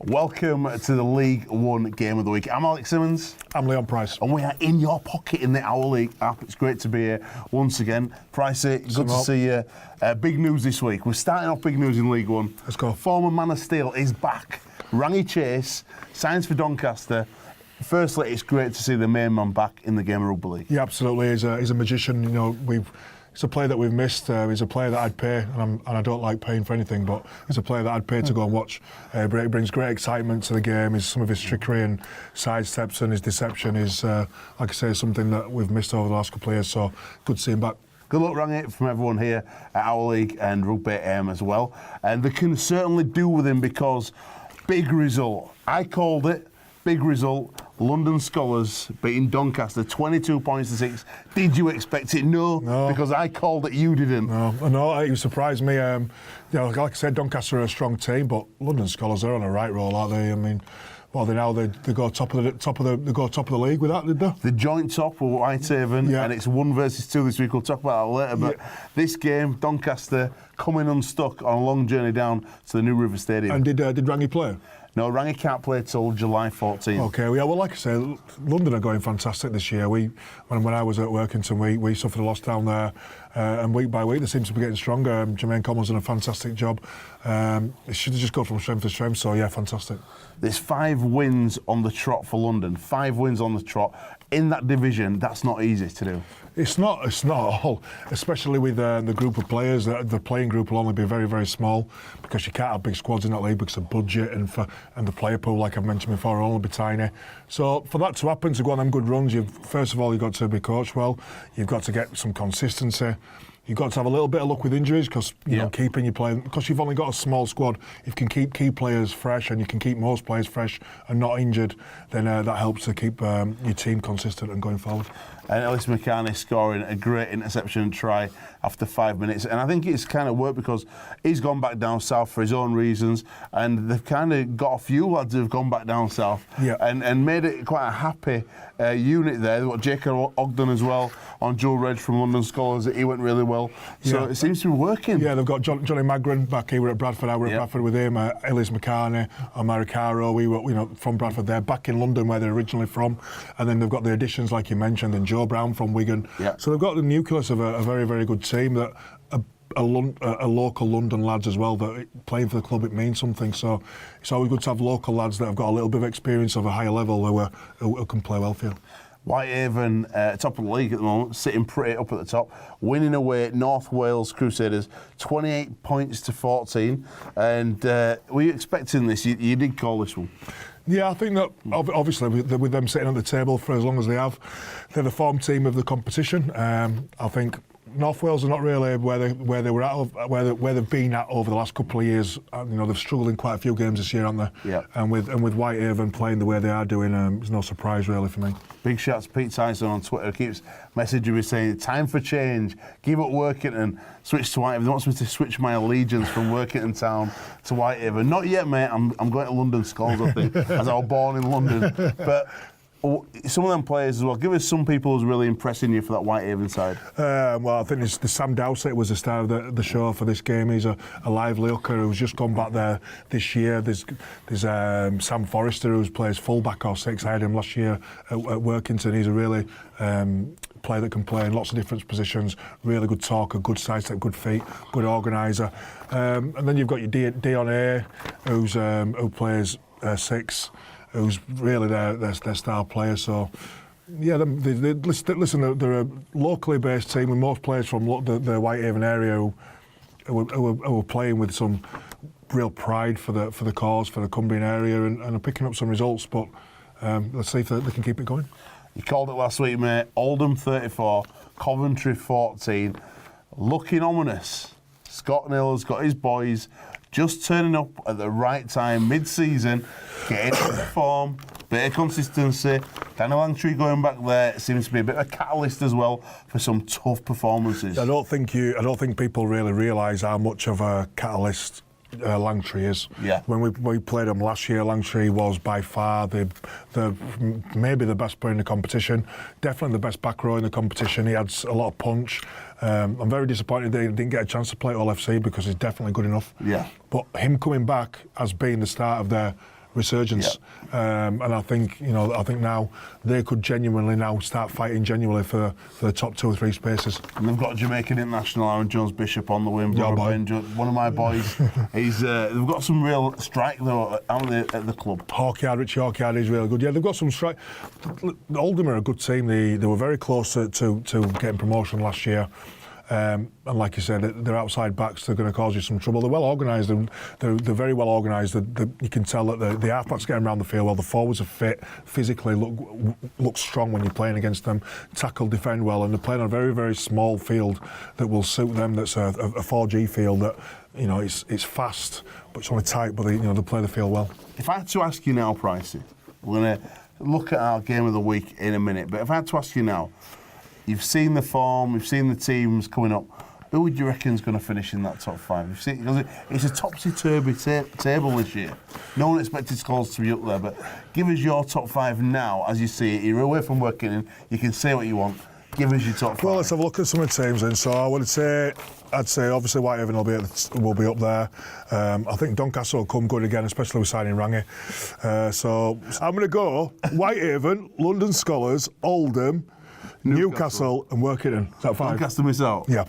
Welcome to the League One Game of the Week. I'm Alex Simmons. I'm Leon Price. And we are in your pocket in the Our League app. It's great to be here once again. Pricey, good to see you. Big news this week. We're starting off big news in League One. Let's go. Former Man of Steel is back. Rangi Chase signs for Doncaster. Firstly, it's great to see the main man back in the game of rugby league. Yeah, absolutely. He's a magician. You know, it's a player that we've missed. He's a player that I'd pay, and I don't like paying for anything, but he's a player that I'd pay to go and watch. He brings great excitement to the game. Some of his trickery and sidesteps and his deception is, like I say, something that we've missed over the last couple of years. So good to see him back. Good luck, Rangi, from everyone here at Our League and Rugby AM as well. And they can certainly do with him because big result. I called it. Big result. London Scholars beating Doncaster 22 points to 6. Did you expect it? No, because I called it. You didn't. No, it surprised me. You know, like I said, Doncaster are a strong team, but London Scholars are on a right roll, aren't they? I mean, well, they go top of the league with that, did they? The joint top with Whitehaven, and it's 1 versus 2 this week. We'll talk about that later. But this game, Doncaster coming unstuck on a long journey down to the New River Stadium. And did Rangi play? No, Rangi can't play till July 14th. Okay, yeah, well, like I say, London are going fantastic this year. When I was at Workington, we suffered a loss down there, and week by week they seem to be getting stronger. Jermaine Coleman's done a fantastic job. It should just go from strength to strength, so yeah, fantastic. There's 5 wins on the trot for London. 5 wins on the trot. In that division, that's not easy to do. It's not at all, especially with the group of players. The playing group will only be very, very small because you can't have big squads in that league because of budget and the player pool, like I've mentioned before, will only be tiny. So for that to happen, to go on them good runs, first of all, you've got to be coached well. You've got to get some consistency. You've got to have a little bit of luck with injuries because you know, keeping your players, because you've only got a small squad. If you can keep key players fresh and you can keep most players fresh and not injured, then that helps to keep your team consistent and going forward. And Ellis McCartney scoring a great interception try after 5 minutes. And I think it's kind of worked because he's gone back down south for his own reasons. And they've kind of got a few lads who've gone back down south and made it quite a happy unit there. They've got Jacob Ogden as well on Joe Reg from London Scholars. He went really well. So it seems to be working. Yeah, they've got Johnny Magren back here at Bradford. I were at Bradford with him. Ellis McCartney, Omar Caro, we were from Bradford. They're back in London where they're originally from. And then they've got the additions like you mentioned, and Joe Brown from Wigan. So they've got the nucleus of a very, very good team that a local London lads as well, that playing for the club, it means something. So it's always good to have local lads that have got a little bit of experience of a higher level who can play well for you. Whitehaven, top of the league at the moment, sitting pretty up at the top, winning away at North Wales Crusaders, 28 points to 14. And were you expecting this? You did call this one. Yeah, I think that obviously with them sitting at the table for as long as they have, they're the form team of the competition. I think North Wales are not really where they were at, where they've been at over the last couple of years. You know, they've struggled in quite a few games this year, haven't they? Yeah. And with Whitehaven playing the way they are doing, it's no surprise really for me. Big shouts to Pete Tyson on Twitter. Keeps messaging me saying, "Time for change. Give up Workington, switch to Whitehaven." He wants me to switch my allegiance from Workington Town to Whitehaven. Not yet, mate. I'm going to London Scholars, I think, as I was born in London. But some of them players as well. Give us some people who's really impressing you for that Whitehaven side. Well, I think the Sam Dowsett was the star of the show for this game. He's a lively hooker who's just gone back there this year. There's Sam Forrester who plays full-back or 6. I had him last year at Workington. He's a really player that can play in lots of different positions. Really good talker, good sidestep, good feet, good organiser. And then you've got your Dion A, who plays 6. Who's really their star player. So, yeah, listen, they're a locally based team with most players from the Whitehaven area who are playing with some real pride for the cause, for the Cumbrian area, and are picking up some results. But let's see if they can keep it going. You called it last week, mate. Oldham 34, Coventry 14. Looking ominous. Scott Nill's got his boys just turning up at the right time, mid-season, getting into form, bit of consistency. Danny Langtree going back there seems to be a bit of a catalyst as well for some tough performances. I don't think people really realise how much of a catalyst Langtree is. Yeah. When we played him last year, Langtree was by far maybe the best player in the competition. Definitely the best back row in the competition. He had a lot of punch. I'm very disappointed that he didn't get a chance to play at All FC because he's definitely good enough. Yeah. But him coming back has been the start of their resurgence. And I think now they could genuinely now start fighting genuinely for the top 2 or 3 spaces. And they've got Jamaican international Aaron Jones Bishop on the wing. One of my boys. They've got some real strike though, haven't they, at the club? Richie Hawkyard is really good. Yeah, they've got some strike. Oldham are a good team. They were very close to getting promotion last year. And like you said, their outside backs are going to cause you some trouble. They're well organised. They're very well organised. You can tell that the half-backs getting around the field well. The forwards are fit, physically look strong when you're playing against them. Tackle, defend well, and they're playing on a very, very small field that will suit them. That's a 4G field that it's fast, but it's only tight. But they play the field well. If I had to ask you now, Pricey, we're going to look at our game of the week in a minute. But if I had to ask you now. You've seen the form, you've seen the teams coming up. Who would you reckon is going to finish in that top 5? You've seen, because it's a topsy-turvy table this year. No one expected Scholes to be up there, but give us your top 5 now as you see it. You're away from working in, you can say what you want. Give us your top 5. Well, let's have a look at some of the teams then. So I'd say obviously Whitehaven will be up there. I think Doncaster will come good again, especially with signing Rangi. So I'm going to go Whitehaven, London Scholars, Oldham, Newcastle and Workington. Is that 5? Doncaster miss out? Yeah.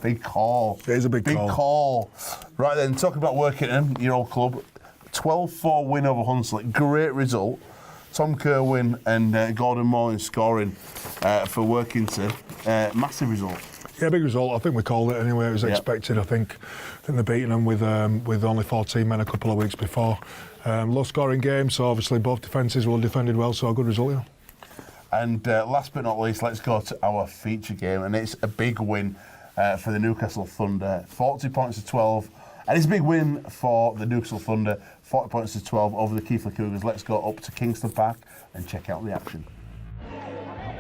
Big call. It is a big call. Right then, talking about Workington, your old club, 12-4 win over Hunslet. Great result. Tom Kerwin and Gordon Moore scoring for Workington. Massive result. Yeah, big result. I think we called it anyway. It was expected. I think they're beating them with only 14 men a couple of weeks before. Low scoring game, so obviously both defences were defended well, so a good result, yeah. And last but not least, let's go to our feature game, and it's a big win for the Newcastle Thunder, 40 points to 12, and it's a big win for the Newcastle Thunder, 40 points to 12 over the Keighley Cougars. Let's go up to Kingston Park and check out the action.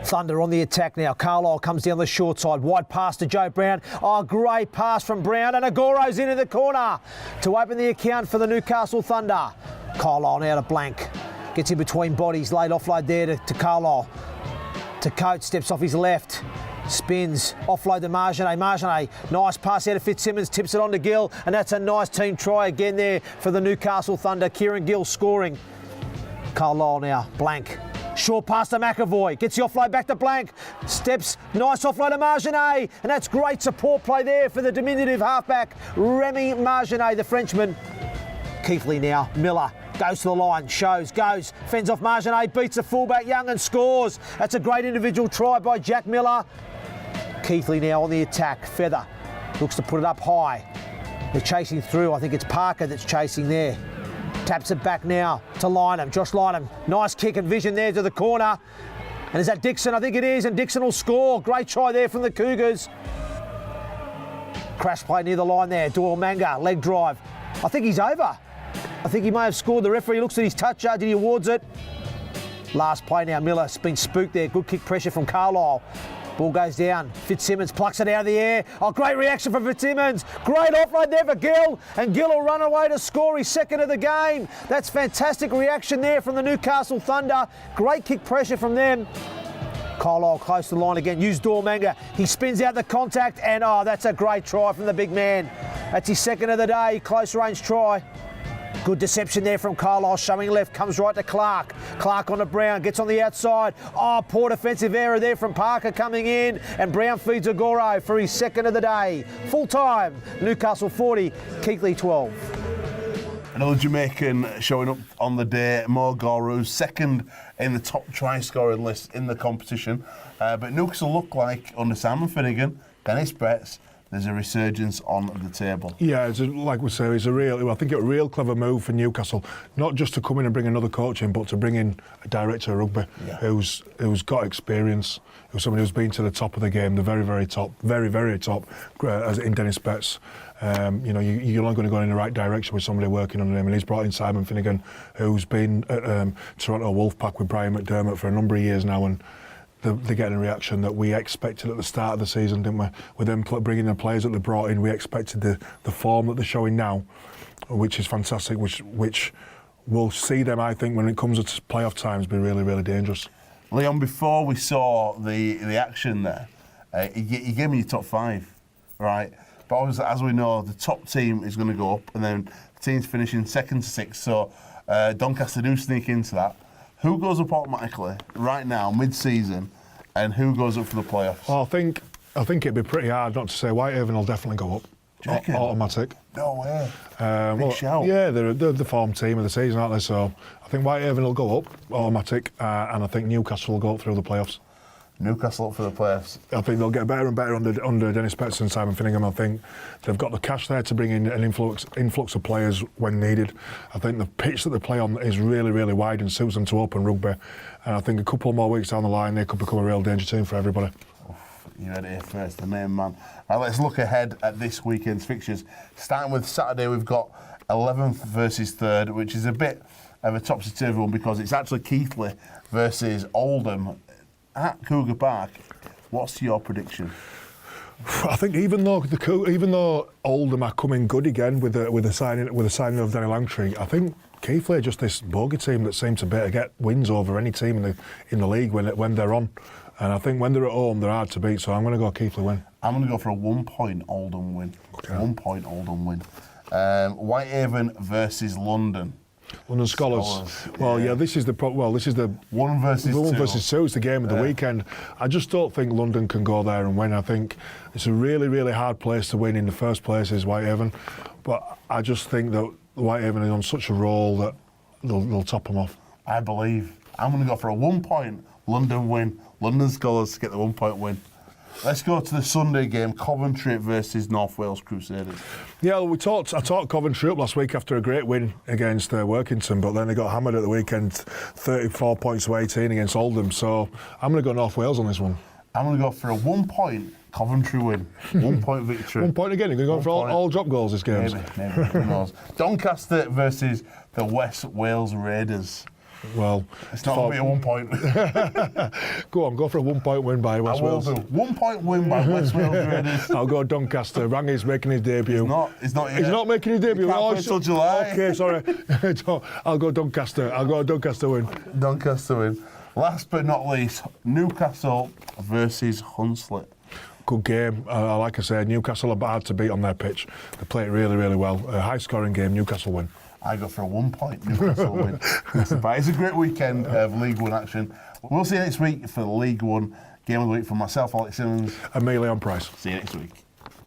Thunder on the attack now. Carlisle comes down the short side. Wide pass to Joe Brown. Oh, great pass from Brown, and Agoro's into the corner to open the account for the Newcastle Thunder. Carlisle now to Blank. Gets in between bodies, late offload there to Carlisle. To Coates, steps off his left, spins, offload to Marjane. Marjane, nice pass out of Fitzsimmons, tips it on to Gill, and that's a nice team try again there for the Newcastle Thunder. Kieran Gill scoring. Carlisle now, Blank. Short pass to McAvoy, gets the offload back to Blank, steps, nice offload to Marjane, and that's great support play there for the diminutive halfback, Remy Marjane, the Frenchman. Keighley now, Miller. Goes to the line, goes, fends off Marjane, beats the fullback Young and scores. That's a great individual try by Jack Miller. Keighley now on the attack. Feather looks to put it up high. They're chasing through. I think it's Parker that's chasing there. Taps it back now to Lynham. Josh Lynham. Nice kick and vision there to the corner. And is that Dixon? I think it is, and Dixon will score. Great try there from the Cougars. Crash play near the line there. Doyle Manga, leg drive. I think he's over. I think he may have scored. The referee looks at his touch yard and he awards it. Last play now, Miller's been spooked there. Good kick pressure from Carlisle. Ball goes down. Fitzsimmons plucks it out of the air. Oh, great reaction from Fitzsimmons. Great offload there for Gill. And Gill will run away to score his second of the game. That's fantastic reaction there from the Newcastle Thunder. Great kick pressure from them. Carlisle close to the line again. Use Dormanga. He spins out the contact and that's a great try from the big man. That's his second of the day. Close range try. Good deception there from Carlisle, showing left, comes right to Clark. Clark on to Brown, gets on the outside. Oh, poor defensive error there from Parker coming in, and Brown feeds Agoro for his second of the day. Full time, Newcastle 40, Keighley 12. Another Jamaican showing up on the day, Mo Goru, second in the top try scoring list in the competition. But Newcastle look like, under Simon Finnegan, Dennis Betts, there's a resurgence on the table. Yeah, like we say, it's a real clever move for Newcastle, not just to come in and bring another coach in, but to bring in a director of rugby who's got experience, who's somebody who's been to the top of the game, the very, very top, as in Dennis Betts. You're only going to go in the right direction with somebody working under him, and he's brought in Simon Finnegan, who's been at Toronto Wolfpack with Brian McDermott for a number of years now, and they're getting a reaction that we expected at the start of the season, didn't we? With them bringing the players that they brought in, we expected the form that they're showing now, which is fantastic, which will see them, I think, when it comes to playoff times, be really, really dangerous. Leon, before we saw the action there, you gave me your top 5, right? But obviously, as we know, the top team is going to go up, and then the team's finishing 2nd to 6th. So Doncaster do sneak into that. Who goes up automatically right now, mid-season, and who goes up for the playoffs? Well, I think it'd be pretty hard not to say Whitehaven will definitely go up. Do you reckon? Automatic. No way. Well, shout. yeah, they're the form team of the season, aren't they? So I think Whitehaven will go up automatic, and I think Newcastle will go up through the playoffs. Newcastle up for the playoffs. I think they'll get better and better under Dennis Betts and Simon Finningham. I think they've got the cash there to bring in an influx of players when needed. I think the pitch that they play on is really, really wide and suits them to open rugby. And I think a couple more weeks down the line, they could become a real danger team for everybody. You heard it here first, the main man. Right, let's look ahead at this weekend's fixtures. Starting with Saturday, we've got 11th versus 3rd, which is a bit of a topsy-turvy one because it's actually Keighley versus Oldham at Cougar Park. What's your prediction? I think even though Oldham are coming good again with the signing of Danny Langtree, I think Keighley are just this bogey team that seem to be able to get wins over any team in the league when they're on. And I think when they're at home, they're hard to beat. So I'm going to go Keighley win. I'm going to go for a 1 point Oldham win. Okay. 1 point Oldham win. Whitehaven versus London. London Scholars. Well, yeah, this is the 1 versus 2. 1 versus 2 is the game of the weekend. I just don't think London can go there and win. I think it's a really, really hard place to win in the first place is Whitehaven. But I just think that Whitehaven is on such a roll that they'll top them off. I believe. I'm going to go for a 1 point London win. London Scholars to get the 1 point win. Let's go to the Sunday game, Coventry versus North Wales Crusaders. Yeah, I talked Coventry up last week after a great win against Workington, but then they got hammered at the weekend, 34 points to 18 against Oldham. So I'm going to go North Wales on this one. I'm going to go for a 1 point Coventry win. 1 point victory. 1 point again. You're going to go for all drop goals this game. Maybe. Who knows? Doncaster versus the West Wales Raiders. Well, it's not going to be a 1 point. Go for a 1 point win by West Wales. 1 point win by West Wales Raiders. I'll go Doncaster. Rangi's making his debut. He's not yet. He's not making his debut. He can't play till July. Okay, sorry. I'll go Doncaster. I'll go Doncaster win. Doncaster win. Last but not least, Newcastle versus Hunslet. Good game. Like I said, Newcastle are hard to beat on their pitch. They play it really, really well. A high-scoring game. Newcastle win. I go for a 1 point Newcastle win. It's a great weekend of League One action. We'll see you next week for the League One Game of the Week from myself, Alex Simmons. And me, Leon Price. See you next week.